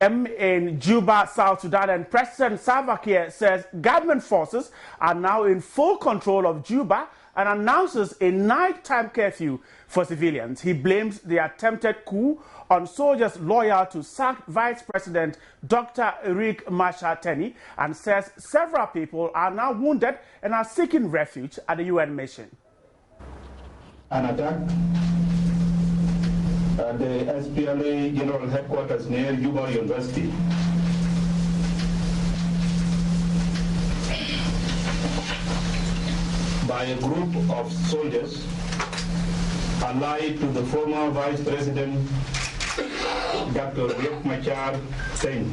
In Juba, South Sudan, and President Salva Kiir says government forces are now in full control of Juba and announces a nighttime curfew for civilians. He blames the attempted coup on soldiers loyal to sacked Vice President Dr. Riek Machar Teny and says several people are now wounded and are seeking refuge at the UN mission. An attack at the SPLA General Headquarters near Juba University. By a group of soldiers allied to the former Vice President Dr. Riek Machar Teny.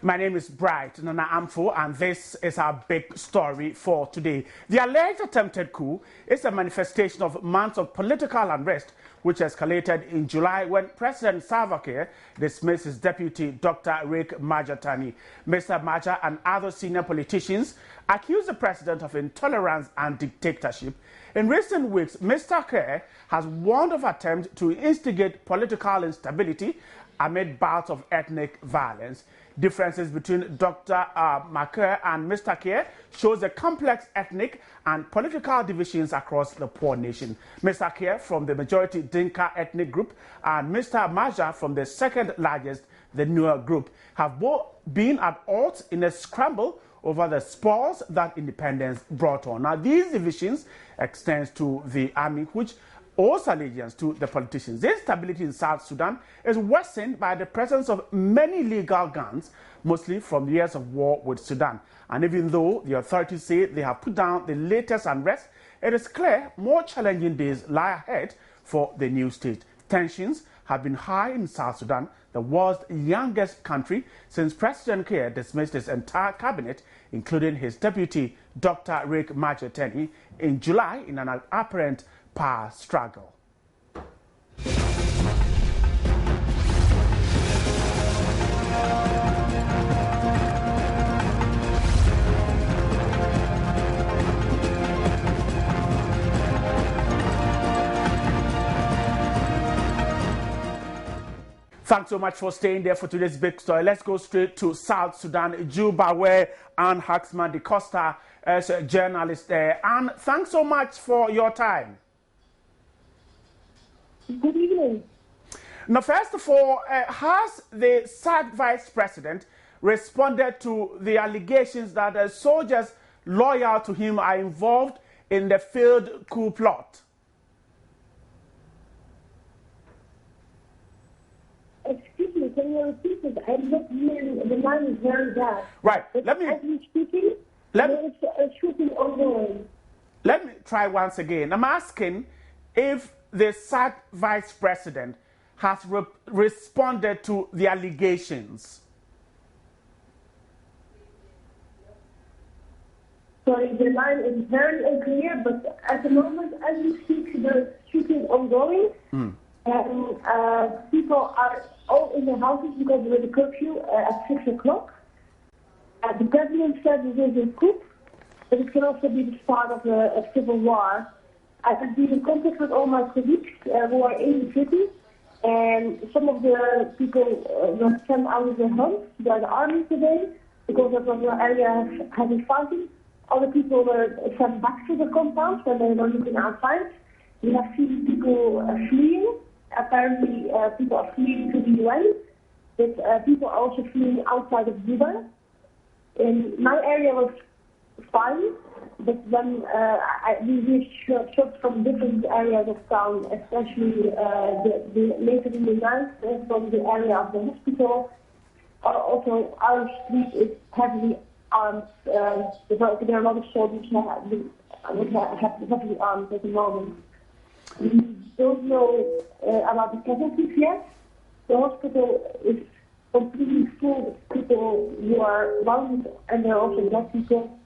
My name is Bright Nana Amfo, and this is our big story for today. The alleged attempted coup is a manifestation of months of political unrest, which escalated in July when President Salva Kiir dismissed his deputy, Dr. Riek Machar Teny. Mr. Machar and other senior politicians accused the president of intolerance and dictatorship. In recent weeks, Mr. Kiir has warned of attempts to instigate political instability amid bouts of ethnic violence. Differences between Dr. Machar and Mr. Kiir shows the complex ethnic and political divisions across the poor nation. Mr. Kiir from the majority Dinka ethnic group and Mr. Machar from the second largest, the Nuer group, have both been at odds in a scramble over the spoils that independence brought on. Now, these divisions extend to the army, which owes allegiance to the politicians. This instability in South Sudan is worsened by the presence of many legal guns, mostly from years of war with Sudan. And even though the authorities say they have put down the latest unrest, it is clear more challenging days lie ahead for the new state. Tensions have been high in South Sudan, the world's youngest country, since President Kiir dismissed his entire cabinet, including his deputy, Dr. Riek Machar Teny, in July in an apparent power struggle. Thanks so much for staying there for today's big story. Let's go straight to South Sudan, Juba, where Anne Haxman de Costa is a journalist there. Anne, thanks so much for your time. Good evening. Now, first of all, has the sacked vice president responded to the allegations that soldiers loyal to him are involved in the failed coup plot? Excuse me, can you repeat it? I'm not hearing. The line is very bad. Right. As we're speaking, there is a shooting ongoing. Let me try once again. I'm asking if the sacked vice president has responded to the allegations. Sorry, the line is very unclear, but at the moment, as we speak, there is shooting ongoing. And people are all in their houses because there is a curfew at 6 o'clock. The president said it is a coup, but it can also be the start of a civil war. I have been in contact with all my colleagues who are in the city, and some of the people were sent out of their homes by the army today because that was an area having fighting. Other people were sent back to the compounds when they were looking outside. We have seen people fleeing. Apparently, people are fleeing to the UN, but people are also fleeing outside of Juba. In my area was fine. But then we shot from different areas of town, especially later in the night from the area of the hospital. Also, our street is heavily armed. There are a lot of soldiers who have heavily armed at the moment. We don't know about the casualties yet. The hospital is completely full of people who are wounded, and there are also dead people.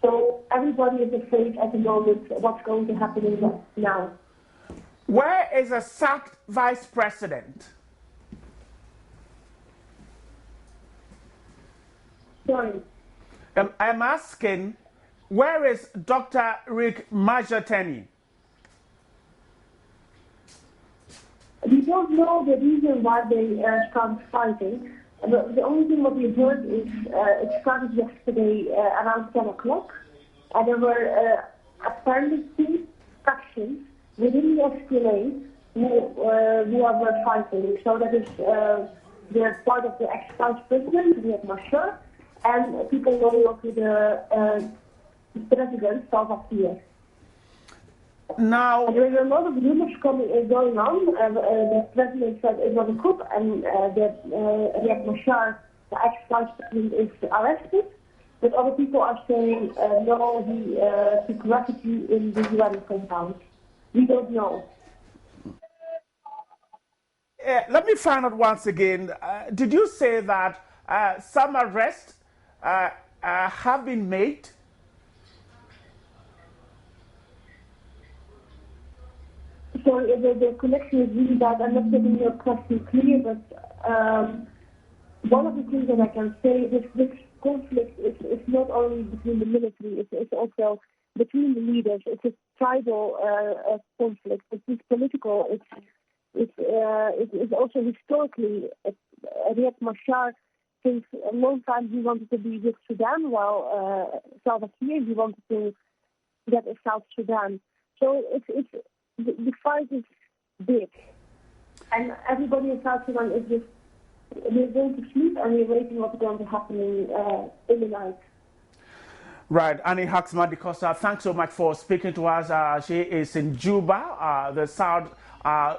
So everybody is afraid at the moment what's going to happen now. Where is a sacked vice president? Sorry. I'm asking, where is Dr. Riek Machar Teny? We don't know the reason why they started fighting. The only thing what we heard is it started yesterday around 10 o'clock. And there were apparently two factions within the SPLA who were fighting. So that is the part of the ex-vice president, Riek Machar, and people loyal to the president, Salva Kiir. Now, there is a lot of rumors going on. The president said it was a coup, and Riek Machar, the ex-vice president, is arrested. But other people are saying no, he took refuge in the UN compound. We don't know. Let me find out once again. Did you say that some arrests have been made? Sorry, the connection is really bad. I'm not getting your question clear, but one of the things that I can say is this conflict is not only between the military, it's also between the leaders. It's a tribal conflict. It's political. It's also historically. Riek Machar, since a long time, he wanted to be with Sudan, while Salva Kiir, he wanted to get a South Sudan. So the fight is big, and everybody in South Sudan is just, we're going to sleep and we're waiting what's going to happen in the night. Right, Annie Haxma-Dikosa, thanks so much for speaking to us. She is in Juba, the South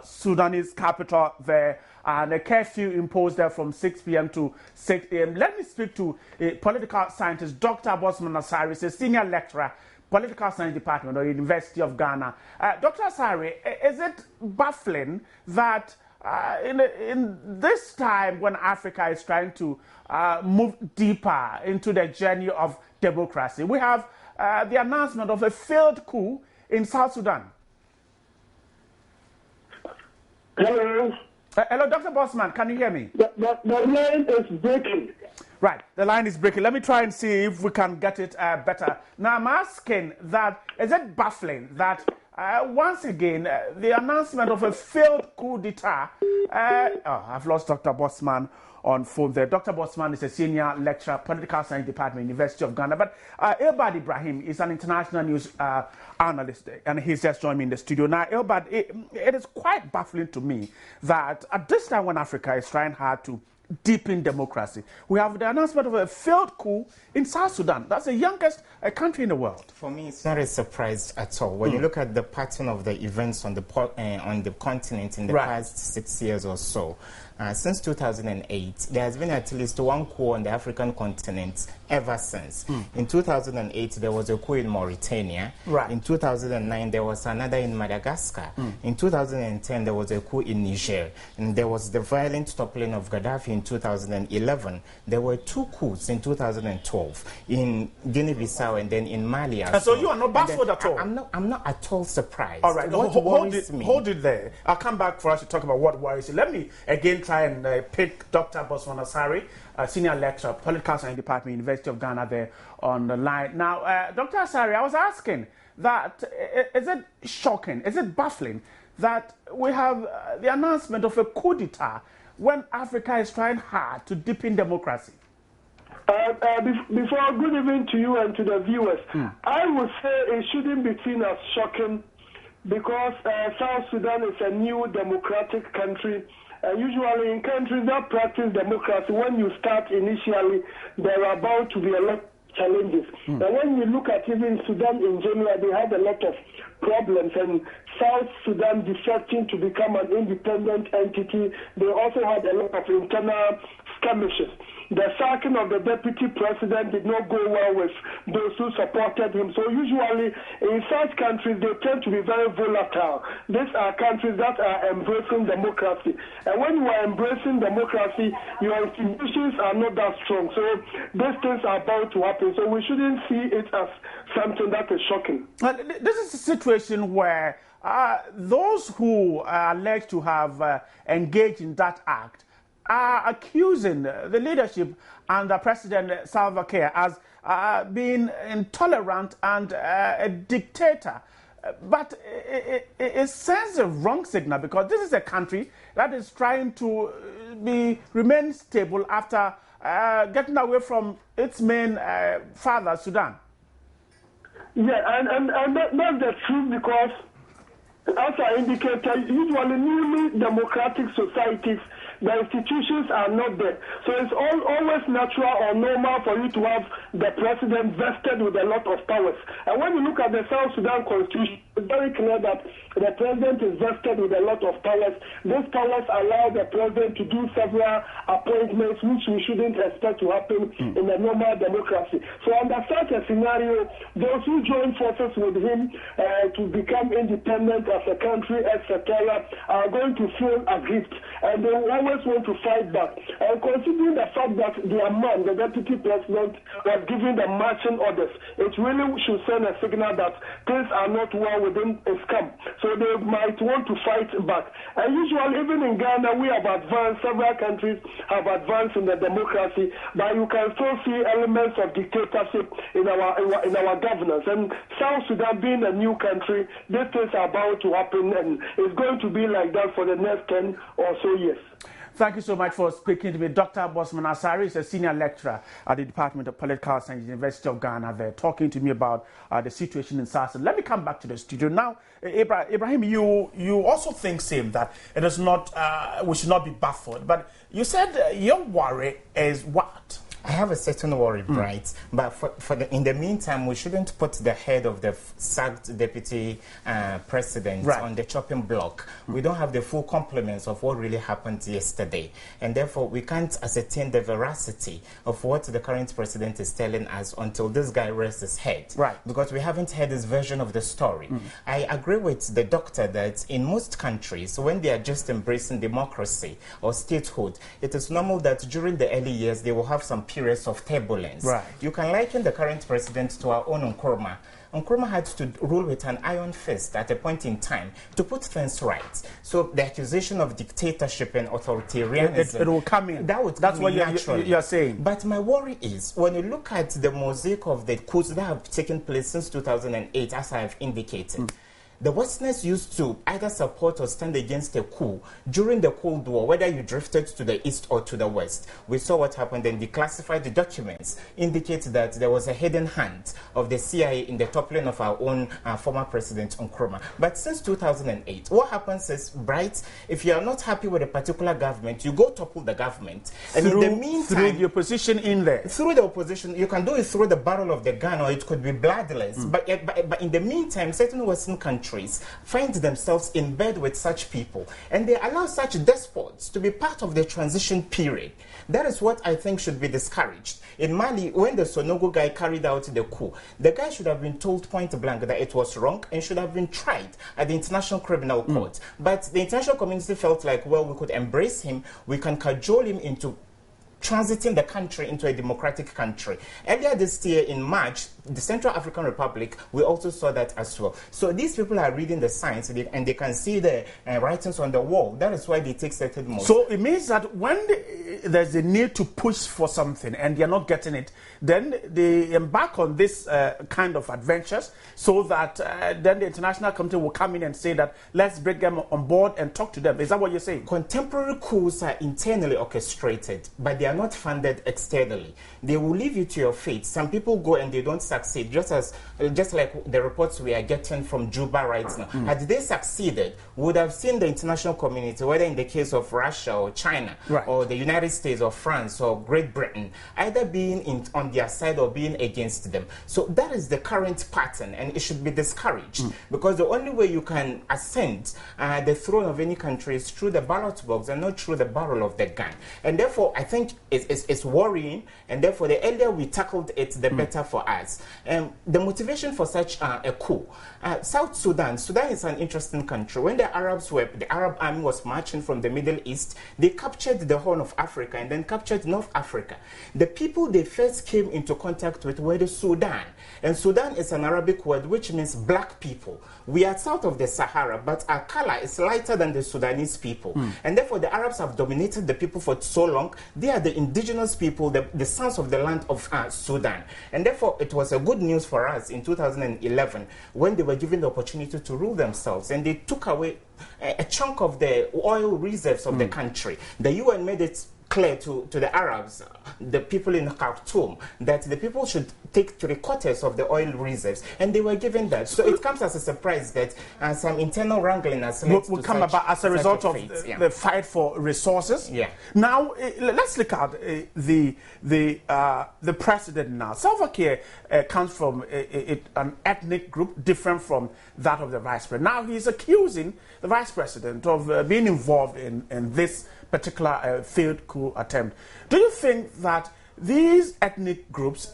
Sudanese capital there, and a curfew imposed there from 6 p.m. to 6 a.m. Let me speak to a political scientist, Dr. Barima, a senior lecturer, Political Science Department or University of Ghana. Dr. Asare, is it baffling that in this time when Africa is trying to move deeper into the journey of democracy, we have the announcement of a failed coup in South Sudan? Hello. Hello, Dr. Bosman, can you hear me? The line is breaking. Right, the line is breaking. Let me try and see if we can get it better. Now, I'm asking that, is it baffling that once again, the announcement of a failed coup d'etat, I've lost Dr. Bosman on phone there. Dr. Bosman is a senior lecturer, Political Science Department, University of Ghana. But Elbad Ibrahim is an international news analyst, and he's just joined me in the studio. Now, Elbad, it is quite baffling to me that at this time when Africa is trying hard to deepen democracy, we have the announcement of a failed coup in South Sudan. That's the youngest country in the world. For me, it's not a surprise at all. When you look at the pattern of the events on the continent in the past 6 years or so, since 2008, there has been at least one coup on the African continent ever since. In 2008, there was a coup in Mauritania. In 2009, there was another in Madagascar. In 2010, there was a coup in Niger. And there was the violent toppling of Gaddafi in 2011. There were two coups in 2012 in Guinea-Bissau and then in Mali. And so you are not baffled at all? I'm not at all surprised. All right, hold it there. I'll come back for us to talk about what worries you. Let me again try and pick Dr. Barima Asare, senior lecturer, Political Science Department, University of Ghana, there on the line. Now, Dr. Asare, I was asking that, is it shocking, is it baffling that we have the announcement of a coup d'etat when Africa is trying hard to deepen democracy? Before, good evening to you and to the viewers. I would say it shouldn't be seen as shocking because South Sudan is a new democratic country. Usually in countries that practice democracy, when you start initially, there are about to be a lot of challenges. And when you look at even Sudan in general, they had a lot of problems, and South Sudan deciding to become an independent entity, they also had a lot of internal skirmishes. The sacking of the deputy president did not go well with those who supported him. So usually in such countries, they tend to be very volatile. These are countries that are embracing democracy. And when you are embracing democracy, your institutions are not that strong. So these things are about to happen. So we shouldn't see it as something that is shocking. This is a situation where those who are alleged to have engaged in that act are accusing the leadership and the President Salva Kiir as being intolerant and a dictator. But it sends a wrong signal, because this is a country that is trying to remain stable after getting away from its main father, Sudan. Yeah, and that's the truth, because as I indicated, usually newly democratic societies, the institutions are not there. So it's always natural or normal for you to have the president vested with a lot of powers. And when you look at the South Sudan constitution, it's very clear that the president is vested with a lot of powers. Those powers allow the president to do several appointments which we shouldn't expect to happen in a normal democracy. So under such a scenario, those who join forces with him to become independent as a country, etc., are going to feel aggrieved, and they will always want to fight back. And considering the fact that their man, the deputy president, was giving the marching orders, it really should send a signal that things are not well within his camp. So they might want to fight back. And usually, even in Ghana, we have advanced, several countries have advanced in the democracy, but you can still see elements of dictatorship in our governance. And South Sudan being a new country, these things are about to happen, and it's going to be like that for the next 10 or so years. Thank you so much for speaking to me. Dr. barima.asare is a senior lecturer at the Department of Political Science, University of Ghana. They're talking to me about the situation in South Sudan. Let me come back to the studio now. Ibrahim, you also think same that it is not we should not be baffled, but you said your worry is what? I have a certain worry, Bright, but in the meantime, we shouldn't put the head of the sacked deputy president on the chopping block. We don't have the full complements of what really happened yesterday, and therefore we can't ascertain the veracity of what the current president is telling us until this guy rests his head. Right. Because we haven't heard his version of the story. I agree with the doctor that in most countries, when they are just embracing democracy or statehood, it is normal that during the early years they will have some periods of turbulence. Right. You can liken the current president to our own Nkrumah. Nkrumah had to rule with an iron fist at a point in time to put things right. So the accusation of dictatorship and authoritarianism, it will come in. That's what you're saying. But my worry is, when you look at the mosaic of the coups that have taken place since 2008, as I have indicated, the Westerners used to either support or stand against a coup during the Cold War, whether you drifted to the east or to the west. We saw what happened, and declassified documents indicate that there was a hidden hand of the CIA in the toppling of our own former president Nkrumah. But since 2008, what happens is, Bright, if you are not happy with a particular government, you go topple the government. And in the meantime, through the opposition in there. Through the opposition, you can do it through the barrel of the gun, or it could be bloodless. But in the meantime, certain Western countries find themselves in bed with such people, and they allow such despots to be part of the transition period. That is what I think should be discouraged. In Mali, when the Sonogo guy carried out the coup, the guy should have been told point blank that it was wrong and should have been tried at the International Criminal Court. But the international community felt like, well, we could embrace him, we can cajole him into transiting the country into a democratic country. Earlier this year in March, the Central African Republic, we also saw that as well. So these people are reading the signs, and they can see the writings on the wall. That is why they take certain moves. So it means that when there's a need to push for something and they're not getting it, then they embark on this kind of adventures, so that then the international community will come in and say that let's bring them on board and talk to them. Is that what you're saying? Contemporary coups are internally orchestrated, but they are not funded externally. They will leave you to your fate. Some people go and they don't succeed, just like the reports we are getting from Juba right now. Had they succeeded, we would have seen the international community, whether in the case of Russia or China or the United States or France or Great Britain, either being on their side or being against them. So that is the current pattern, and it should be discouraged, because the only way you can ascend the throne of any country is through the ballot box and not through the barrel of the gun. And therefore, I think it's worrying, and therefore the earlier we tackled it, the better for us. The motivation for such a coup, South Sudan is an interesting country. When the Arab army was marching from the Middle East, they captured the Horn of Africa and then captured North Africa. The people they first came into contact with were the Sudan, and Sudan is an Arabic word which means black people. We are south of the Sahara, but our color is lighter than the Sudanese people, and therefore the Arabs have dominated the people for so long. They are the indigenous people, the sons of the land of Sudan. And therefore, it was a good news for us in 2011 when they were given the opportunity to rule themselves. And they took away a chunk of the oil reserves of the country. The UN made it clear to the Arabs, the people in Khartoum, that the people should take 3/4 of the oil reserves, and they were given that. So it comes as a surprise that some internal wrangling has led will to come such, about as a result of the fight for resources. Yeah. Now let's look at the president now. Salva Kiir comes from an ethnic group different from that of the vice president. Now he's accusing the vice president of being involved in this particular failed coup attempt. Do you think that these ethnic groups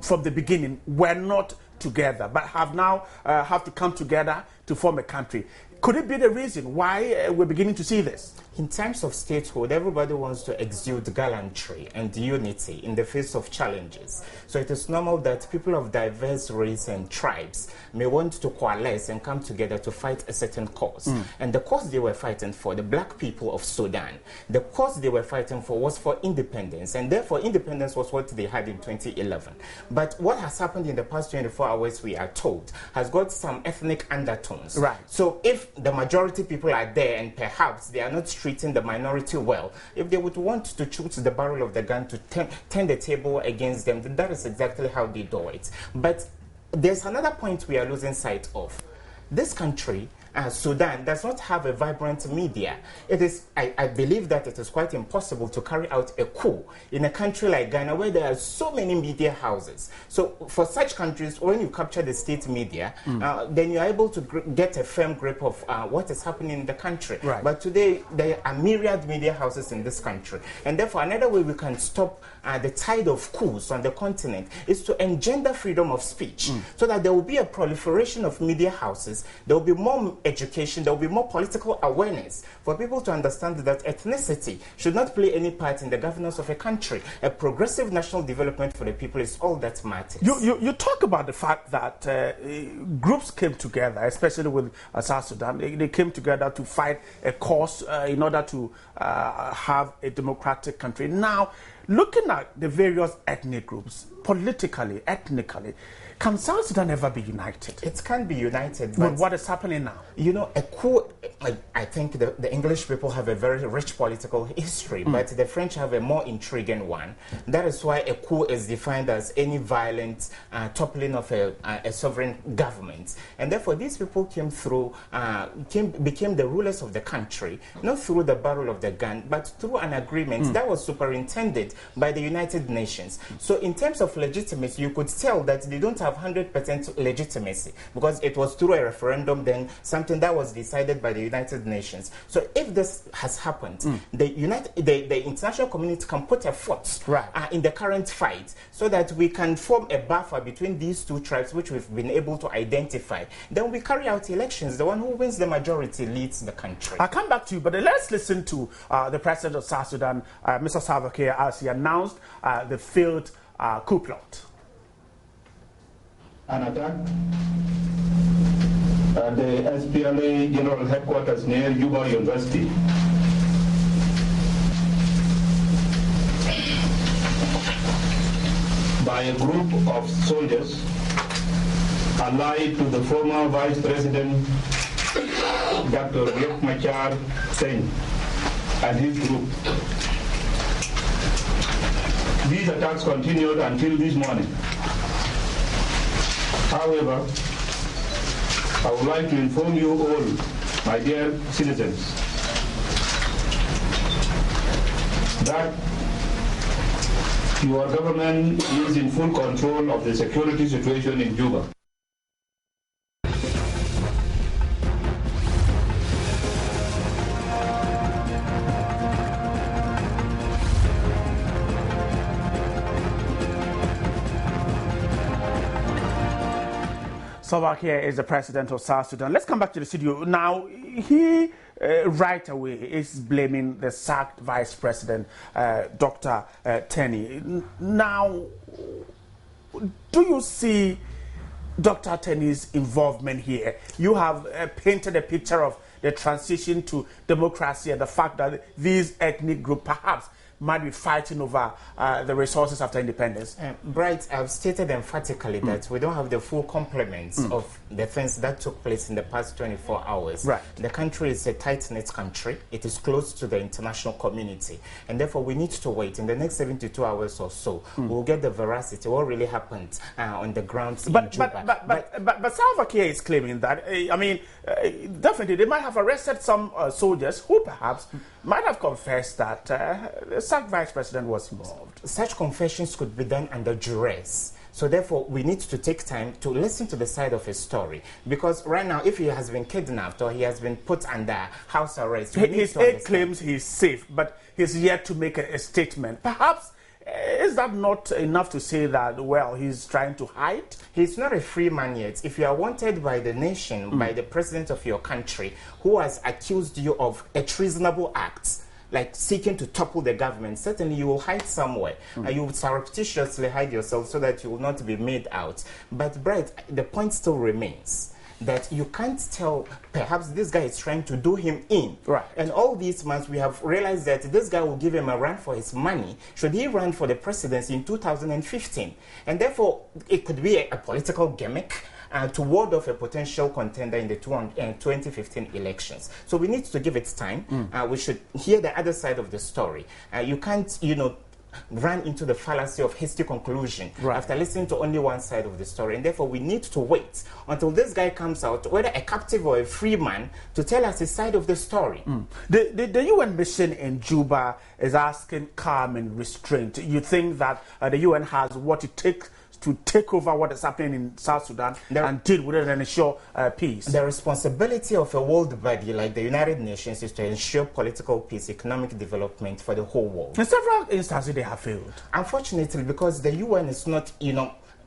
from the beginning were not together, but have now have to come together to form a country? Could it be the reason why we're beginning to see this? In terms of statehood, everybody wants to exude gallantry and unity in the face of challenges. So it is normal that people of diverse race and tribes may want to coalesce and come together to fight a certain cause. And the cause they were fighting for, the black people of Sudan, the cause they were fighting for was for independence. And therefore, independence was what they had in 2011. But what has happened in the past 24 hours, we are told, has got some ethnic undertones. Right. So if the majority people are there and perhaps they are not treating the minority well, if they would want to choose the barrel of the gun to turn the table against them, then that is exactly how they do it. But there's another point we are losing sight of. This country, Sudan, does not have a vibrant media. It is, I believe that it is quite impossible to carry out a coup in a country like Ghana where there are so many media houses. So for such countries, when you capture the state media, then you're able to get a firm grip of what is happening in the country. Right. But today, there are myriad media houses in this country. And therefore, another way we can stop the tide of coups on the continent is to engender freedom of speech so that there will be a proliferation of media houses, there will be more education, there will be more political awareness for people to understand that ethnicity should not play any part in the governance of a country. A progressive national development for the people is all that matters. You talk about the fact that groups came together, especially with South Sudan. They came together to fight a cause in order to have a democratic country. Now, looking at the various ethnic groups, politically, ethnically, can South Sudan ever be united? It can be united. With what is happening now? You know, a coup, I think the English people have a very rich political history, but the French have a more intriguing one. That is why a coup is defined as any violent toppling of a sovereign government. And therefore, these people came through, became the rulers of the country, not through the barrel of the gun, but through an agreement that was superintended by the United Nations. So in terms of legitimacy, you could tell that they don't have 100% legitimacy because it was through a referendum, then something that was decided by the United Nations. So if this has happened, the international community can put a foot in the current fight so that we can form a buffer between these two tribes, which we've been able to identify. Then we carry out elections. The one who wins the majority leads the country. I'll come back to you, but let's listen to the president of South Sudan, Mr. Salva Kiir, as he announced the failed coup plot. An attack at the SPLA General Headquarters near Juba University. By a group of soldiers allied to the former Vice President Dr. Riek Machar and his group. These attacks continued until this morning. However, I would like to inform you all, my dear citizens, that your government is in full control of the security situation in Juba. Salva Kiir is the president of South Sudan. Let's come back to the studio. Now, he right away is blaming the sacked vice president, Dr. Tenney. Now, do you see Dr. Tenney's involvement here? You have painted a picture of the transition to democracy and the fact that these ethnic groups perhaps might be fighting over the resources after independence? Bright, I've stated emphatically that we don't have the full complements of the things that took place in the past 24 hours. Right. The country is a tight-knit country. It is close to the international community. And therefore, we need to wait. In the next 72 hours or so, we'll get the veracity, what really happened on the ground in Juba. But Salva Kiir is claiming that, definitely, they might have arrested some soldiers who perhaps might have confessed that the sacked vice president was involved. Such confessions could be done under duress. So therefore, we need to take time to listen to the side of his story. Because right now, if he has been kidnapped or he has been put under house arrest, his aide claims he's safe, but he's yet to make a statement. Perhaps, is that not enough to say that, well, he's trying to hide? He's not a free man yet. If you are wanted by the nation, by the president of your country, who has accused you of a treasonable act, like seeking to topple the government, certainly you will hide somewhere. You will surreptitiously hide yourself so that you will not be made out. But, Bright, the point still remains that you can't tell, perhaps this guy is trying to do him in. Right. And all these months we have realized that this guy will give him a run for his money should he run for the presidency in 2015. And therefore, it could be a political gimmick to ward off a potential contender in the 2015 elections. So we need to give it time. We should hear the other side of the story. You can't, run into the fallacy of hasty conclusion after listening to only one side of the story. And therefore, we need to wait until this guy comes out, whether a captive or a free man, to tell us his side of the story. The UN mission in Juba is asking calm and restraint. You think that the UN has what it takes to take over what is happening in South Sudan and deal with it and ensure peace? The responsibility of a world body like the United Nations is to ensure political peace, economic development for the whole world. In several instances, they have failed. Unfortunately, because the UN is not,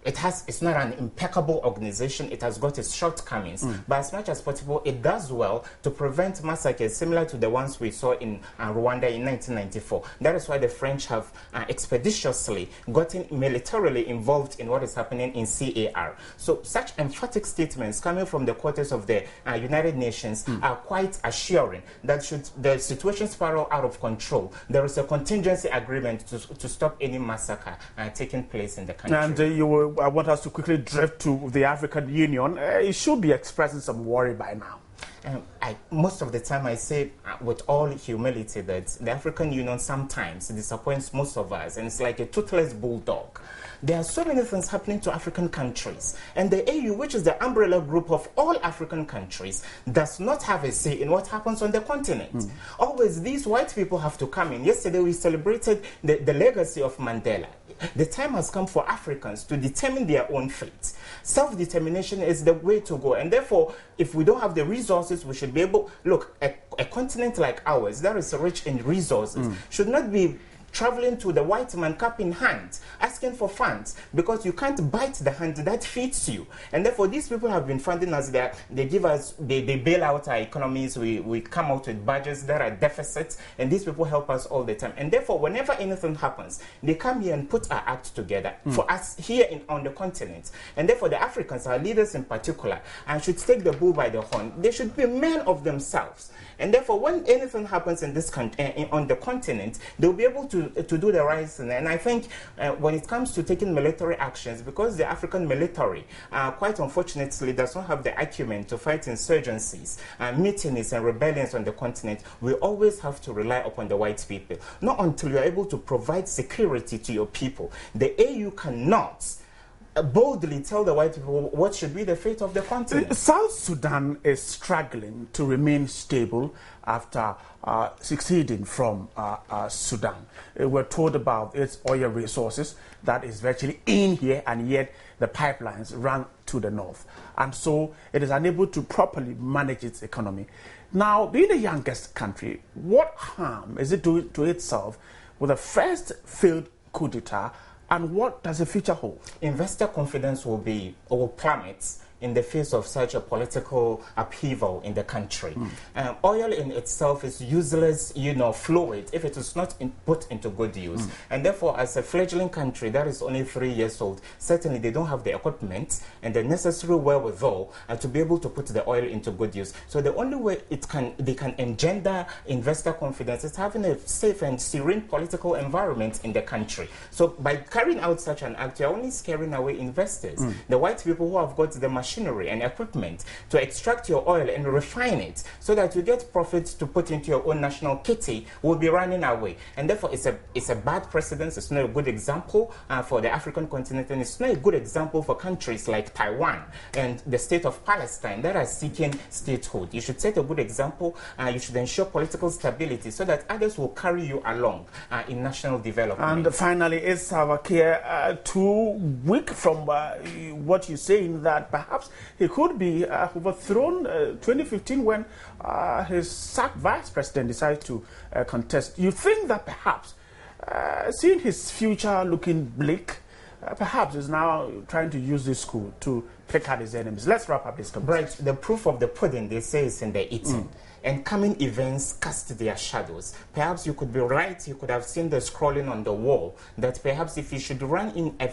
it's not an impeccable organization. It has got its shortcomings. But as much as possible, it does well to prevent massacres similar to the ones we saw in Rwanda in 1994. That is why the French have expeditiously gotten militarily involved in what is happening in CAR. So such emphatic statements coming from the quarters of the United Nations are quite assuring that should the situation spiral out of control, there is a contingency agreement to stop any massacre taking place in the country. And I want us to quickly drift to the African Union. It should be expressing some worry by now. Most of the time I say with all humility that the African Union sometimes disappoints most of us, and it's like a toothless bulldog. There are so many things happening to African countries, and the AU, which is the umbrella group of all African countries, does not have a say in what happens on the continent. Always these white people have to come in. Yesterday we celebrated the legacy of Mandela. The time has come for Africans to determine their own fate. Self-determination is the way to go, and therefore, if we don't have the resources, we should be able... Look, a continent like ours that is rich in resources should not be traveling to the white man cap in hand, asking for funds, because you can't bite the hand that feeds you. And therefore, these people have been funding us. They give us, they bail out our economies. We come out with budgets that are deficits, and these people help us all the time. And therefore, whenever anything happens, they come here and put our act together for us here on the continent. And therefore, the Africans, our leaders in particular, and should take the bull by the horn. They should be men of themselves. And therefore, when anything happens in this country, on the continent, they'll be able to do the right thing. And I think when it comes to taking military actions, because the African military, quite unfortunately, does not have the acumen to fight insurgencies, mutinies, and rebellions on the continent, we always have to rely upon the white people. Not until you are able to provide security to your people. The AU cannot boldly tell the white people what should be the fate of the continent. South Sudan is struggling to remain stable after succeeding from Sudan. We're told about its oil resources that is virtually in here, and yet the pipelines run to the north. And so it is unable to properly manage its economy. Now, being the youngest country, what harm is it doing to itself with the first failed coup d'etat? And what does the future hold? Investor confidence will plummet in the face of such a political upheaval in the country. Oil in itself is useless, fluid if it is not put into good use. And therefore, as a fledgling country that is only 3 years old, certainly they don't have the equipment and the necessary wherewithal to be able to put the oil into good use. So the only way they can engender investor confidence is having a safe and serene political environment in the country. So by carrying out such an act, you're only scaring away investors. The white people who have got the machinery and equipment to extract your oil and refine it so that you get profits to put into your own national kitty will be running away. And therefore, it's a bad precedent. It's not a good example for the African continent, and it's not a good example for countries like Taiwan and the state of Palestine that are seeking statehood. You should set a good example. You should ensure political stability so that others will carry you along in national development. And finally, is Salva Kiir too weak from what you're saying that perhaps he could be overthrown 2015 when his sacked vice president decided to contest? You think that perhaps, seeing his future looking bleak, perhaps is now trying to use this coup to pick at his enemies? Let's wrap up this conversation. Right, the proof of the pudding, they say, is in the eating. And coming events cast their shadows. Perhaps you could be right, you could have seen the scrolling on the wall, that perhaps if he should run in a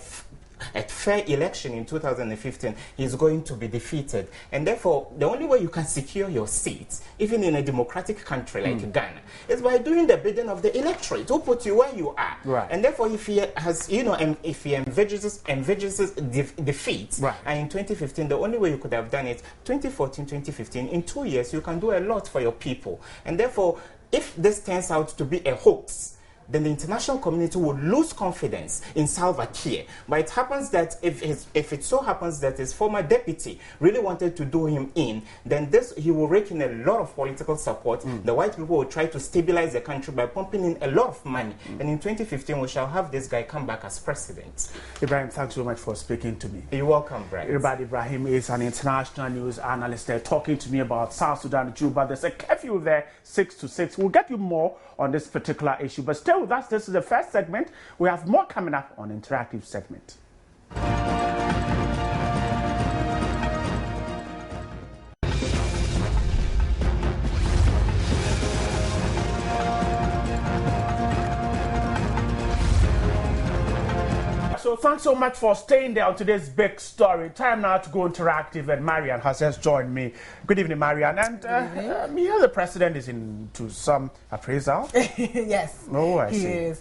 fair election in 2015, he's going to be defeated. And therefore, the only way you can secure your seats, even in a democratic country like Ghana, is by doing the bidding of the electorate who put you where you are. Right. And therefore, if he has, if he envisages defeat, and in 2015, the only way you could have done it, 2014, 2015, in 2 years, you can do a lot for your people. And therefore, if this turns out to be a hoax, then the international community will lose confidence in Salva Kiir. But it happens that if it so happens that his former deputy really wanted to do him in, then he will rake in a lot of political support. The white people will try to stabilize the country by pumping in a lot of money. And in 2015, we shall have this guy come back as president. Ibrahim, thanks so much for speaking to me. You're welcome, Brian. Everybody, Ibrahim is an international news analyst there talking to me about South Sudan, Juba. There's a curfew there, 6 to 6. We'll get you more on this particular issue. But stay with us. This is the first segment. We have more coming up on interactive segment. So thanks so much for staying there on today's big story. Time now to go interactive, and Marian has just joined me. Good evening, Marian. And the president is into some appraisal. Yes, he is.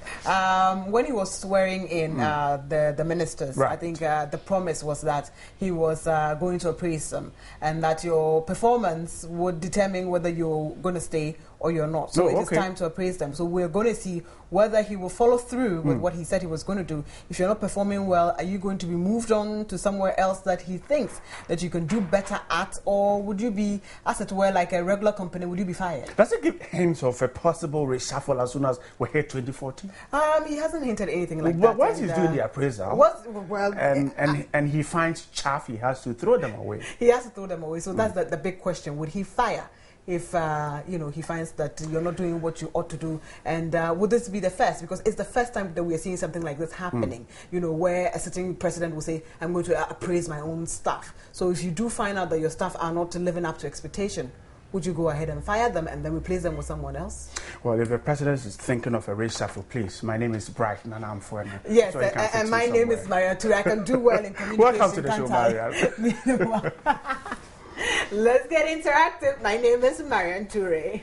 When he was swearing in the ministers, I think the promise was that he was going to appraise them, and that your performance would determine whether you're going to stay or you're not. So it is time to appraise them. So we're going to see whether he will follow through with what he said he was going to do. If you're not performing well, are you going to be moved on to somewhere else that he thinks that you can do better at, or would you be, as it were, like a regular company, would you be fired? Does it give hints of a possible reshuffle as soon as we hit 2014? He hasn't hinted anything like that. Once he's doing the appraisal, and he finds chaff, he has to throw them away. He has to throw them away. So that's the big question. Would he fire if he finds that you're not doing what you ought to do? And would this be the first? Because it's the first time that we are seeing something like this happening, where a sitting president will say, I'm going to appraise my own staff. So if you do find out that your staff are not living up to expectation, would you go ahead and fire them and then replace them with someone else? Well, if the president is thinking of a reshuffle, please. My name is Bright, and I'm for Yes, so and my name is Marian too. I can do well in communication. Welcome to the show, Marian. Let's get interactive. My name is Marian Toure.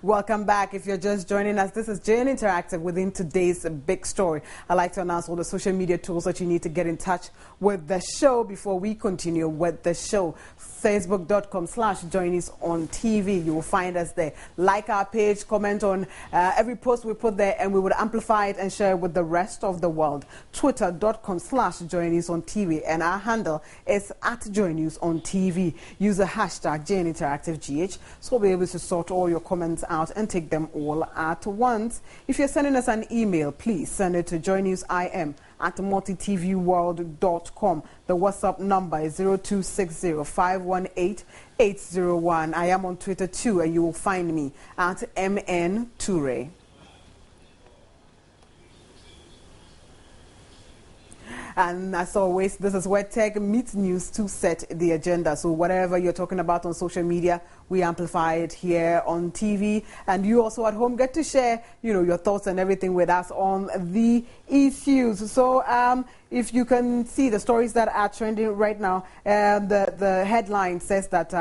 Welcome back. If you're just joining us, this is JN Interactive within today's big story. I'd like to announce all the social media tools that you need to get in touch with the show before we continue with the show. Facebook.com/JoinUsOnTV. You will find us there. Like our page, comment on every post we put there, and we would amplify it and share it with the rest of the world. Twitter.com/JoinUsOnTV, and our handle is @JoinUsOnTV. Use the hashtag JNInteractiveGH, so we'll be able to sort all your comments out and take them all at once. If you're sending us an email, please send it to joinusim@multitvworld.com. The WhatsApp number is 0260-518-801. I am on Twitter too, and you will find me at MN Toure. And as always, this is where tech meets news to set the agenda. So whatever you're talking about on social media, we amplify it here on TV. And you also at home get to share, your thoughts and everything with us on the issues. So if you can see the stories that are trending right now, the headline says that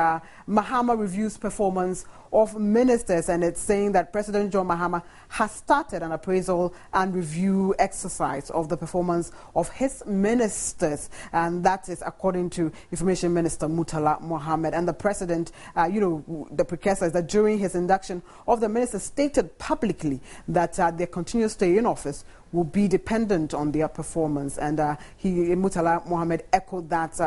Mahama reviews performance of ministers, and it's saying that President John Mahama has started an appraisal and review exercise of the performance of his ministers, and that is according to Information Minister Murtala Mohammed. And the president, the precursor is that during his induction of the ministers stated publicly that their continuous stay in office will be dependent on their performance, and Murtala Mohammed echoed that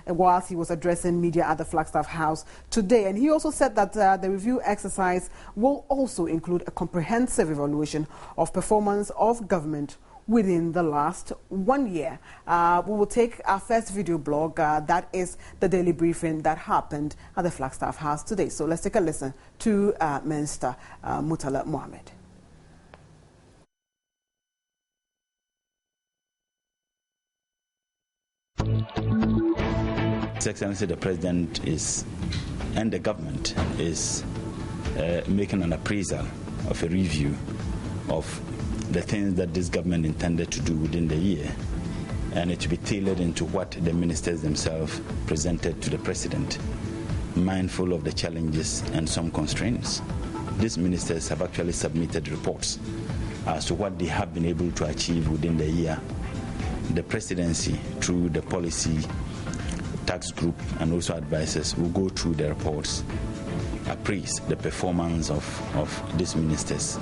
whilst he was addressing media at the Flagstaff House today. And he also said that the review exercise will also include a comprehensive evaluation of performance of government within the last 1 year. We will take our first video blog. That is the daily briefing that happened at the Flagstaff House today. So let's take a listen to Minister Murtala Mohammed. His Excellency the President and the government is making an appraisal of a review of the things that this government intended to do within the year, and it to be tailored into what the ministers themselves presented to the President, mindful of the challenges and some constraints. These ministers have actually submitted reports as to what they have been able to achieve within the year. The presidency, through the policy tax group and also advisors, will go through the reports, appraise the performance of these ministers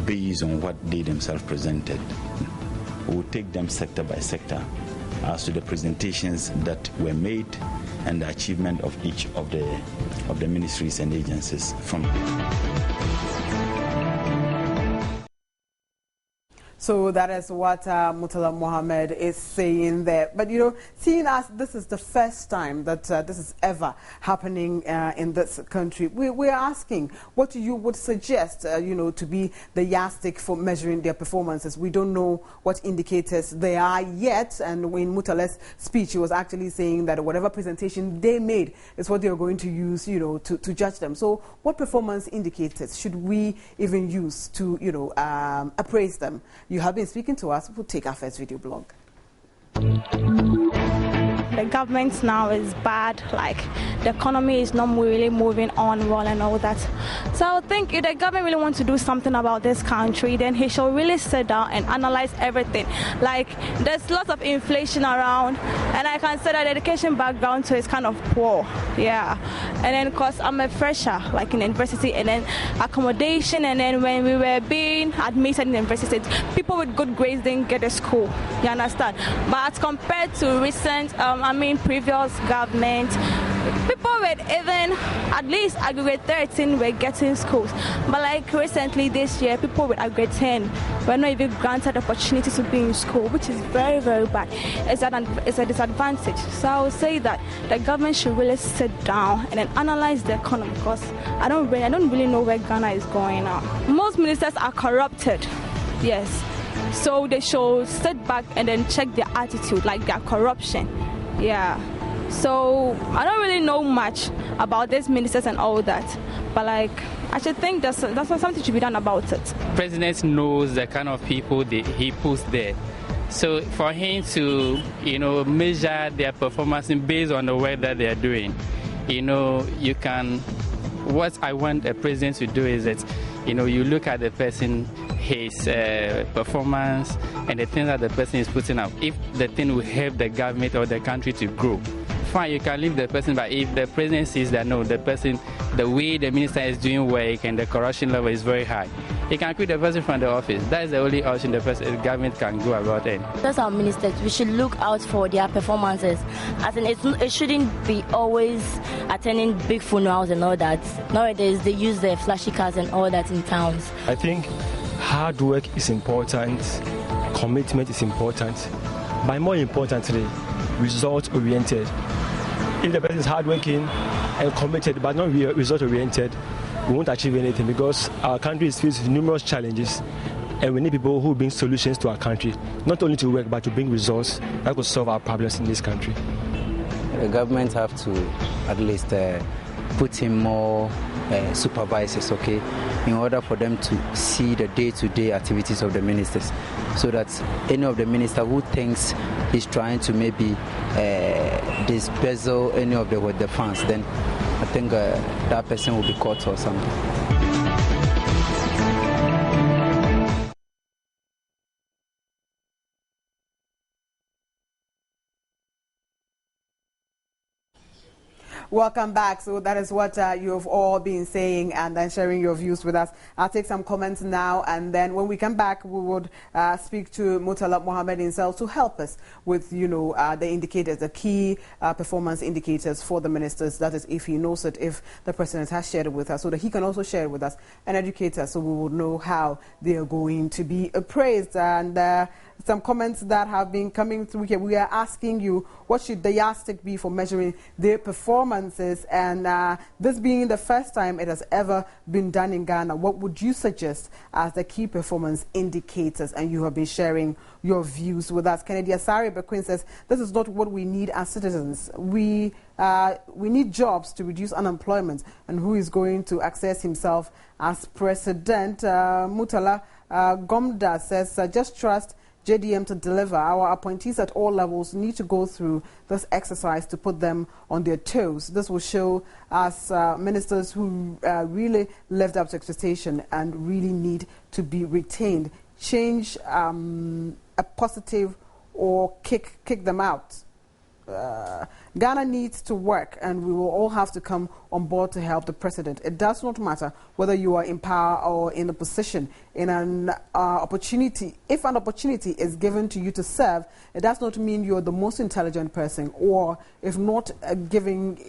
based on what they themselves presented. We will take them sector by sector as to the presentations that were made and the achievement of each of the ministries and agencies from So that is what Murtala Mohammed is saying there. But, seeing as this is the first time that this is ever happening in this country, we're asking what you would suggest, to be the yardstick for measuring their performances. We don't know what indicators they are yet. And in Murtala's speech, he was actually saying that whatever presentation they made is what they're going to use, to judge them. So what performance indicators should we even use to, appraise them? You have been speaking to us. We'll take our first video blog. The government now is bad, like the economy is not really moving on well and all that. So I think if the government really wants to do something about this country, then he should really sit down and analyze everything. Like there's lots of inflation around, and I can say that the education background too is kind of poor. Yeah, and then because I'm a fresher, like in university, and then accommodation, and then when we were being admitted in university, people with good grades didn't get a school. You understand? But compared to recent, previous government, people with even at least grade 13 were getting schools. But like recently this year, people with grade 10 were not even granted opportunity to be in school, which is very, very bad. It's a disadvantage. So I would say that the government should really sit down and then analyze the economy, because I don't really know where Ghana is going now. Most ministers are corrupted. Yes. So they should sit back and then check their attitude, like their corruption. Yeah. So I don't really know much about these ministers and all that, but like I should think that's something should be done about it. President knows the kind of people he puts there. So for him to, measure their performance based on the work that they are doing, you can what I want a president to do is that, you look at the person, his performance, and the things that the person is putting out. If the thing will help the government or the country to grow, fine, you can leave the person. But if the president sees that, no, the person, the way the minister is doing work and the corruption level is very high, he can quit the person from the office. That is the only option the government can go about it. As our ministers, we should look out for their performances. As in, it shouldn't be always attending big funerals and all that. Nowadays, they use the flashy cars and all that in towns. I think hard work is important, commitment is important, but more importantly, result-oriented. If the person is hardworking and committed but not result-oriented, we won't achieve anything, because our country is faced with numerous challenges and we need people who bring solutions to our country, not only to work but to bring results that could solve our problems in this country. The government have to at least put in more supervisors, okay, in order for them to see the day-to-day activities of the ministers, so that any of the minister who thinks he's trying to maybe dispersal any of the funds, then I think that person will be caught or something. Welcome back. So that is what you've all been saying and then sharing your views with us. I'll take some comments now, and then when we come back, we would speak to Murtala Mohammed himself to help us with, the indicators, the key performance indicators for the ministers. That is, if he knows it, if the president has shared it with us, so that he can also share it with us and educate us, so we will know how they are going to be appraised. And some comments that have been coming through here. We are asking you, what should the yardstick be for measuring their performances? And this being the first time it has ever been done in Ghana, what would you suggest as the key performance indicators? And you have been sharing your views with us. Kennedy Asare Bequin says, this is not what we need as citizens. We need jobs to reduce unemployment. And who is going to access himself as president? Murtala Gomda says, just trust JDM to deliver. Our appointees at all levels need to go through this exercise to put them on their toes. This will show us ministers who really lived up to expectation and really need to be retained. Change a positive or kick them out. Ghana needs to work, and we will all have to come on board to help the president. It does not matter whether you are in power or in a position. In an opportunity, if an opportunity is given to you to serve, it does not mean you're the most intelligent person, or if not giving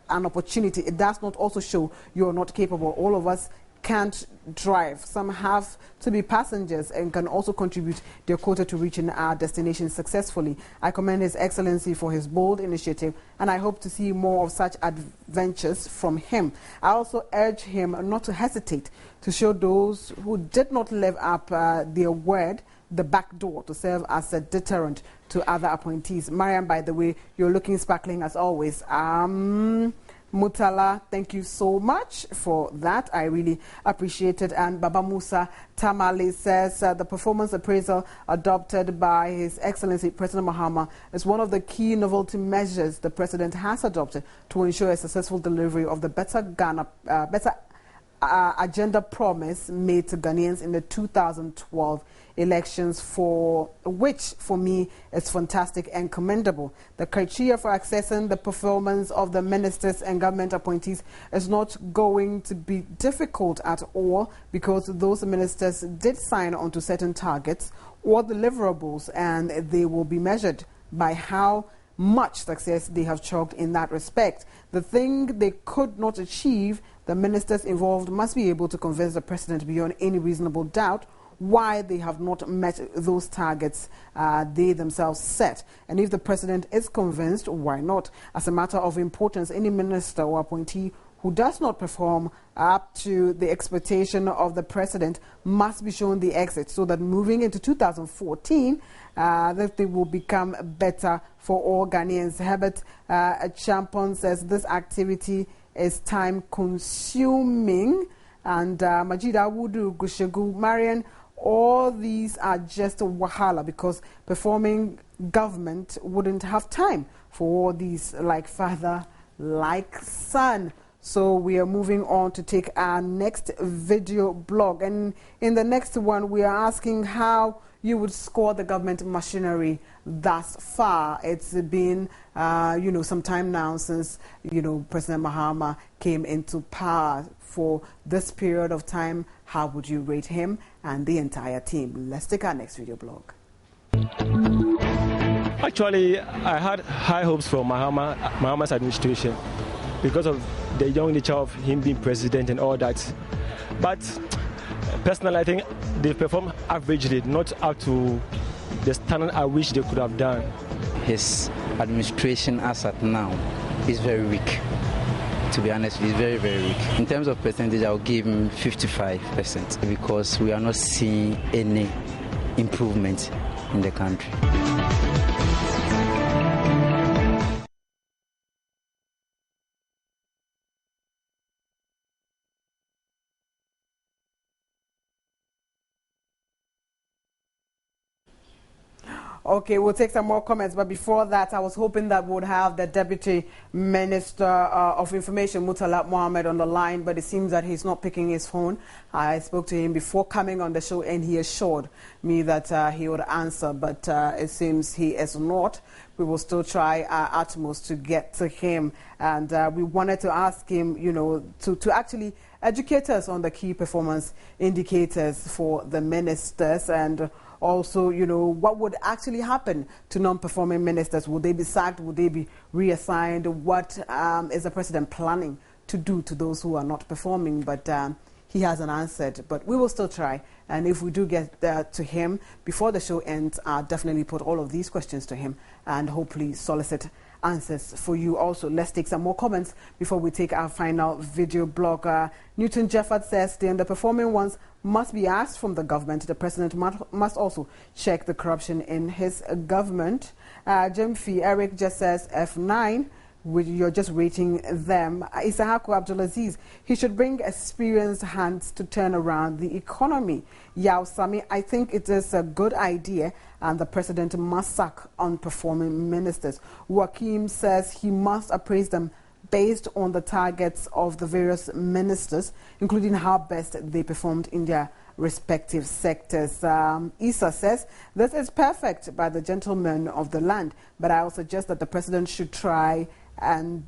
an opportunity, it does not also show you're not capable. All of us can't drive. Some have to be passengers and can also contribute their quota to reaching our destination successfully. I commend His Excellency for his bold initiative, and I hope to see more of such adventures from him. I also urge him not to hesitate to show those who did not live up their word the back door to serve as a deterrent to other appointees. Mariam, by the way, you're looking sparkling as always. Murtala, thank you so much for that. I really appreciate it. And Baba Musa Tamale says the performance appraisal adopted by His Excellency President Mahama is one of the key novelty measures the President has adopted to ensure a successful delivery of the Better Ghana, agenda promise made to Ghanaians in the 2012 elections, for which, for me, is fantastic and commendable. The criteria for accessing the performance of the ministers and government appointees is not going to be difficult at all, because those ministers did sign on to certain targets or deliverables, and they will be measured by how much success they have chalked in that respect. The thing they could not achieve, the ministers involved must be able to convince the president beyond any reasonable doubt why they have not met those targets they themselves set. And if the president is convinced, why not? As a matter of importance, any minister or appointee who does not perform up to the expectation of the president must be shown the exit, so that moving into 2014, that they will become better for all Ghanaians. Herbert Champon says this activity is time-consuming. And Majida Wudu, Gushegu, Marian, all these are just a wahala, because performing government wouldn't have time for all these, like father, like son. So we are moving on to take our next video blog. And in the next one, we are asking how you would score the government machinery thus far. It's been, some time now since, President Mahama came into power. For this period of time, how would you rate him and the entire team? Let's take our next video blog. Actually, I had high hopes for Mahama's administration because of the young nature of him being president and all that. But personally, I think they performed averagely, not up to the standard I wish they could have done. His administration as at now is very weak. To be honest, it's very, very weak. In terms of percentage, I'll give him 55% because we are not seeing any improvement in the country. Okay, we'll take some more comments, but before that, I was hoping that we would have the Deputy Minister of Information, Murtala Mohammed, on the line, but it seems that he's not picking his phone. I spoke to him before coming on the show, and he assured me that he would answer, but it seems he is not. We will still try our utmost to get to him, and we wanted to ask him, to actually educate us on the key performance indicators for the ministers, and also, what would actually happen to non-performing ministers? Would they be sacked? Would they be reassigned? What is the president planning to do to those who are not performing? But he hasn't answered. But we will still try. And if we do get to him before the show ends, I'll definitely put all of these questions to him and hopefully solicit answers for you also. Let's take some more comments before we take our final video blog. Newton Jefford says the underperforming ones must be asked from the government. The president must also check the corruption in his government. Jemfi Eric just says F9. You're just rating them. Isahaku Abdulaziz, he should bring experienced hands to turn around the economy. Yao Sami, I think it is a good idea and the president must sack unperforming ministers. Joaquim says he must appraise them based on the targets of the various ministers, including how best they performed in their respective sectors. Issa says, this is perfect by the gentlemen of the land, but I also suggest that the president should try them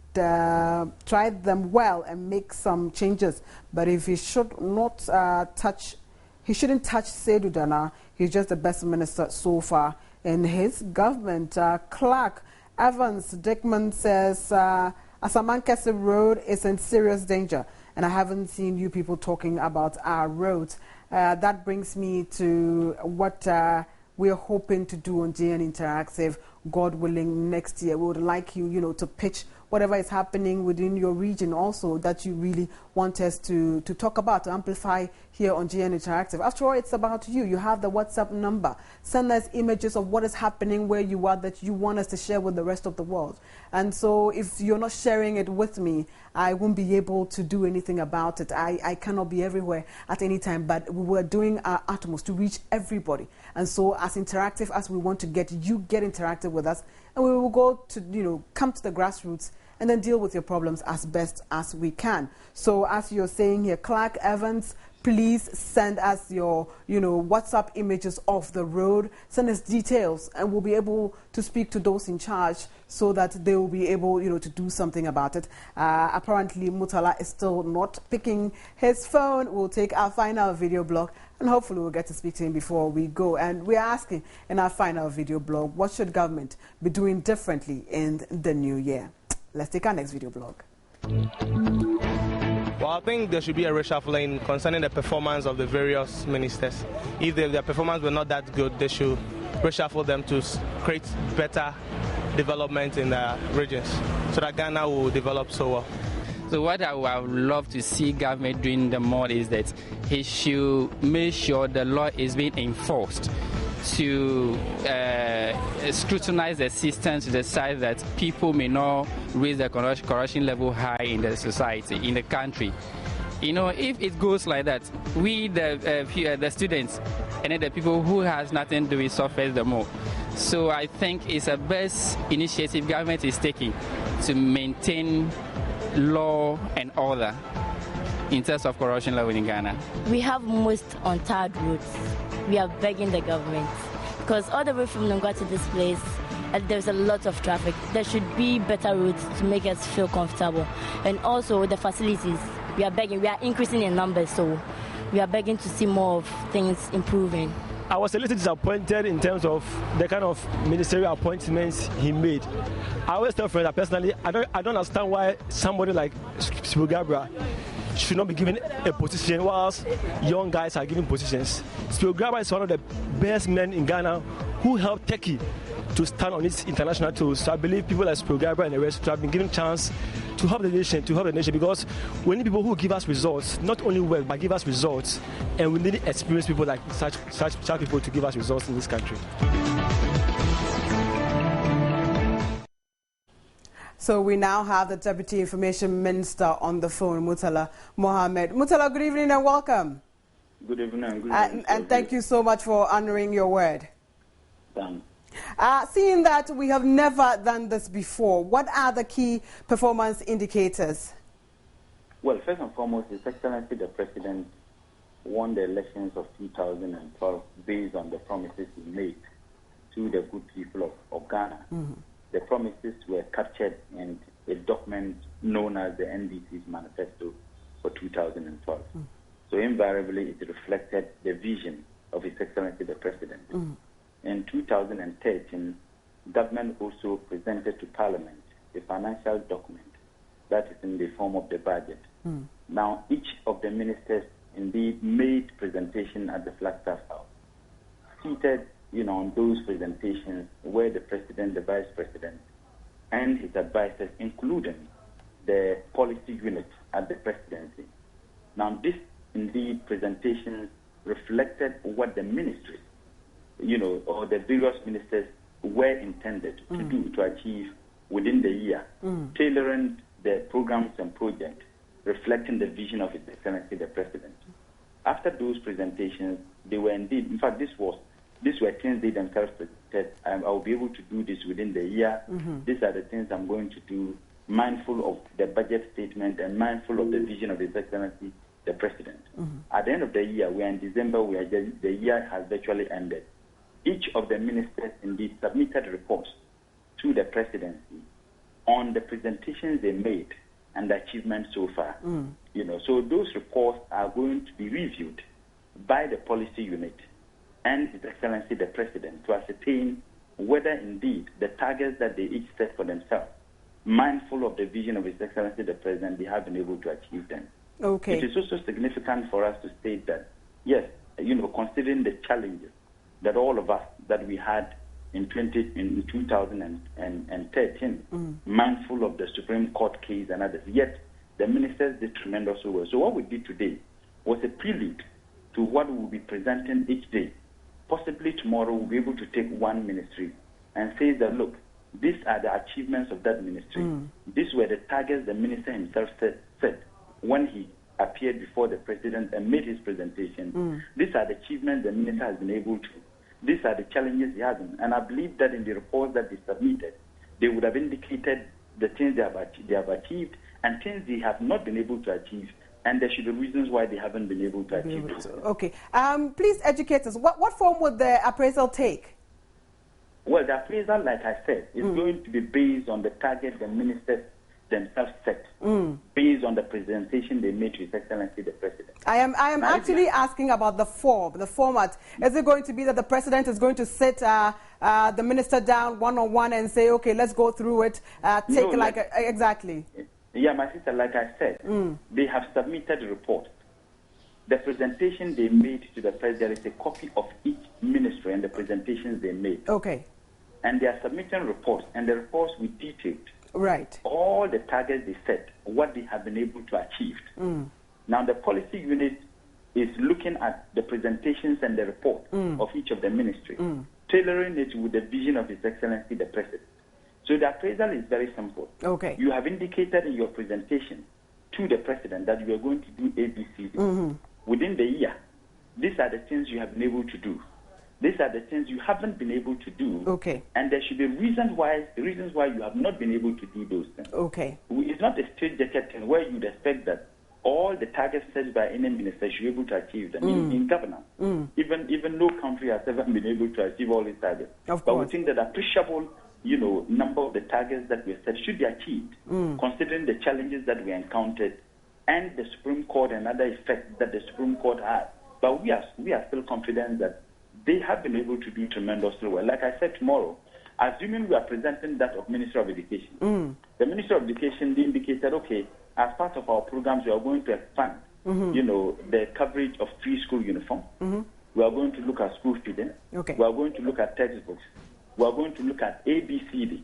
well and make some changes. But if he should not he shouldn't touch Seydou Dana. He's just the best minister so far in his government. Clark Evans Dickman says, Asamankese Road is in serious danger, and I haven't seen you people talking about our roads. That brings me to what we're hoping to do on GN Interactive, God willing, next year. We would like you, to pitch whatever is happening within your region also that you really want us to talk about, to amplify here on GN Interactive. After all, it's about you. You have the WhatsApp number. Send us images of what is happening where you are that you want us to share with the rest of the world. And so if you're not sharing it with me, I won't be able to do anything about it. I cannot be everywhere at any time, but we're doing our utmost to reach everybody. And so as interactive as we want to get, you get interactive with us, and we will go to, come to the grassroots and then deal with your problems as best as we can. So as you're saying here, Clark Evans, please send us your, WhatsApp images of the road. Send us details, and we'll be able to speak to those in charge so that they will be able, to do something about it. Apparently, Murtala is still not picking his phone. We'll take our final video blog, and hopefully we'll get to speak to him before we go. And we're asking in our final video blog, what should government be doing differently in the new year? Let's take our next video blog. Well, I think there should be a reshuffling concerning the performance of the various ministers. If their performance were not that good, they should reshuffle them to create better development in the regions so that Ghana will develop so well. So what I would love to see government doing the more is that he should make sure the law is being enforced, to scrutinize the system to decide that people may not raise the corruption level high in the society, in the country. If it goes like that, we, the students, and then the people who has nothing to do with suffers the more. So I think it's the best initiative government is taking to maintain law and order in terms of corruption level in Ghana? We have most untarred roads. We are begging the government because all the way from Nungua to this place, there's a lot of traffic. There should be better roads to make us feel comfortable. And also the facilities, we are begging. We are increasing in numbers, so we are begging to see more of things improving. I was a little disappointed in terms of the kind of ministerial appointments he made. I always tell friends that personally, I don't understand why somebody like Spilgabra should not be given a position whilst young guys are given positions. Spilgabra is one of the best men in Ghana who helped Turkey to stand on its international toes. So I believe people like Spilgabra and the rest have been given chance to help the nation, because we need people who give us results, not only work, but give us results. And we need experienced people like such people to give us results in this country. So we now have the Deputy Information Minister on the phone, Murtala Mohammed. Murtala, good evening and welcome. Good evening. And thank you so much for honoring your word. Thanks. Seeing that we have never done this before, what are the key performance indicators? Well, first and foremost, His Excellency the President won the elections of 2012 based on the promises he made to the good people of Ghana. Mm-hmm. The promises were captured in a document known as the NDC's Manifesto for 2012. Mm-hmm. So invariably, it reflected the vision of His Excellency the President. Mm-hmm. In 2013, government also presented to Parliament a financial document that is in the form of the budget. Mm. Now, each of the ministers indeed made presentation at the Flagstaff House. Seated, on those presentations were the President, the Vice President, and his advisors, including the policy unit at the Presidency. Now, this indeed presentations reflected what the ministries or the various ministers were intended to do to achieve within the year, tailoring the programs and projects, reflecting the vision of His Excellency the President. After those presentations, they were indeed, in fact, these were things they themselves said, I will be able to do this within the year. Mm-hmm. These are the things I'm going to do, mindful of the budget statement and mindful of the vision of His Excellency the President. Mm-hmm. At the end of the year, we are in December, the year has virtually ended. Each of the ministers indeed submitted reports to the Presidency on the presentations they made and the achievements so far. So those reports are going to be reviewed by the policy unit and His Excellency the President to ascertain whether indeed the targets that they each set for themselves, mindful of the vision of His Excellency the President, they have been able to achieve them. Okay. It is also significant for us to state that, yes, considering the challenges that all of us that we had in 2013, mindful of the Supreme Court case and others, yet the ministers did tremendously well. So what we did today was a prelude to what we will be presenting each day. Possibly tomorrow we'll be able to take one ministry and say that, look, these are the achievements of that ministry. These were the targets the minister himself set when he appeared before the President and made his presentation. These are the achievements the minister has been able to. These are the challenges he has. And I believe that in the reports that they submitted, they would have indicated the things they have achieved and things they have not been able to achieve. And there should be reasons why they haven't been able to achieve it. Okay. Please educate us. What form would the appraisal take? Well, the appraisal, like I said, is going to be based on the target the ministers themselves set, based on the presentation they made to His Excellency the President. I am actually asking about the format. Is it going to be that the President is going to sit the minister down one-on-one and say, okay, let's go through it, exactly? Yeah, my sister, like I said, they have submitted reports. The presentation they made to the President, there is a copy of each ministry and the presentations they made. Okay. And they are submitting reports, and the reports will detail all the targets they set, what they have been able to achieve. Now, the policy unit is looking at the presentations and the report of each of the ministries, tailoring it with the vision of His Excellency the President. So the appraisal is very simple. Okay. You have indicated in your presentation to the President that you are going to do ABCD. Within the year, these are the things you have been able to do. These are the things you haven't been able to do. Okay. And there should be reasons why you have not been able to do those things. Okay. It's not a straightjacket thing where you'd expect that all the targets set by any minister should be able to achieve them. In governance, even no country has ever been able to achieve all these targets. But we think that appreciable, number of the targets that we set should be achieved, considering the challenges that we encountered and the Supreme Court and other effects that the Supreme Court had. But we are still confident that they have been able to do tremendously well. Like I said, tomorrow, assuming we are presenting that of Ministry of Education, the Ministry of Education indicated, okay, as part of our programs, we are going to expand, the coverage of free school uniform. We are going to look at school feeding. Okay. We are going to look at textbooks. We are going to look at ABCD.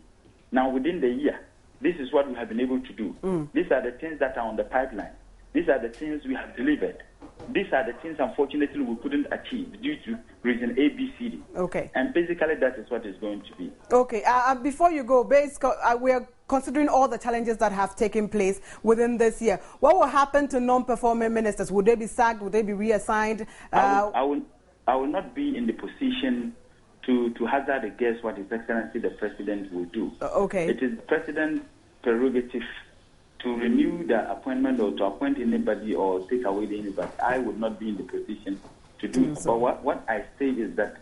Now, within the year, this is what we have been able to do. These are the things that are on the pipeline. These are the things we have delivered. These are the things, unfortunately, we couldn't achieve due to reason A, B, C, D. Okay. And basically, that is what it's going to be. Okay. Before you go, we are considering all the challenges that have taken place within this year. What will happen to non-performing ministers? Would they be sacked? Would they be reassigned? I will not be in the position to hazard a guess what His Excellency the President will do. Okay. It is the President's prerogative to renew the appointment or to appoint anybody or take away anybody. I would not be in the position to do so. But what I say is that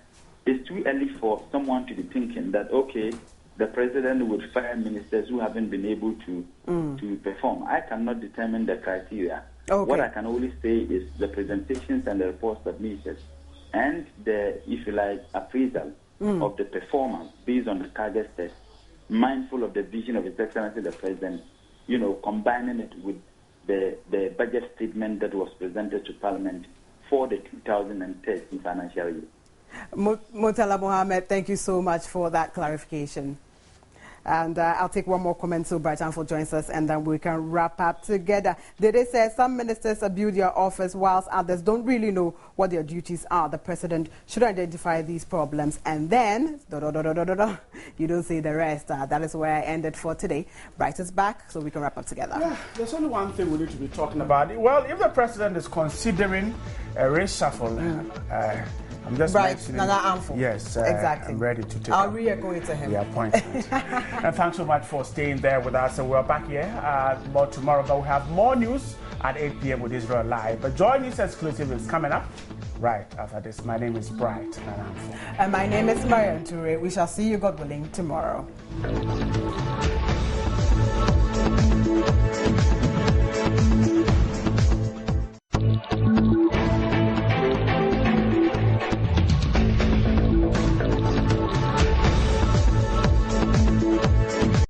it's too early for someone to be thinking that, okay, the President would fire ministers who haven't been able to perform. I cannot determine the criteria. Okay. What I can only say is the presentations and the reports submitted and the, if you like, appraisal of the performance based on the target set, mindful of the vision of His Excellency the President, combining it with the budget statement that was presented to Parliament for the 2013 financial year. Murtala Mohammed, thank you so much for that clarification. And I'll take one more comment so Brighton joins us and then we can wrap up together. They say some ministers abuse their office whilst others don't really know what their duties are. The President should identify these problems and then, you don't say the rest. That is where I ended for today. Brighton's back so we can wrap up together. Yeah, there's only one thing we need to be talking about. Well, if the President is considering a reshuffle, I'm just mentioning. Yes, exactly. I'm ready to take I'll re-echo it to him. The appointment. And thanks so much for staying there with us. And we're back here more tomorrow, but we have more news at 8 p.m. with Israel Live. But Joy News Exclusive is coming up right after this. My name is Bright. And my name is Marian Toure. We shall see you, God willing, tomorrow.